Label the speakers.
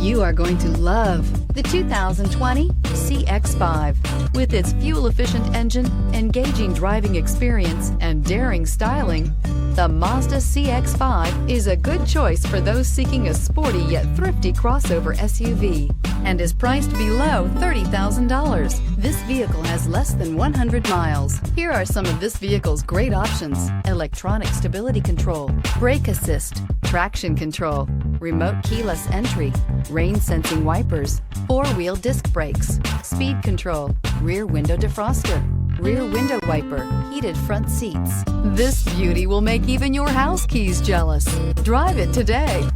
Speaker 1: You are going to love the 2020 CX-5. With its fuel-efficient engine, engaging driving experience, and daring styling, the Mazda CX-5 is a good choice for those seeking a sporty yet thrifty crossover SUV and is priced below $30,000. This vehicle has less than 100 miles. Here are some of this vehicle's great options: electronic stability control, brake assist, traction control, remote keyless entry, rain sensing wipers, four-wheel disc brakes, speed control, rear window defroster, rear window wiper, heated front seats. This beauty will make even your house keys jealous. Drive it today.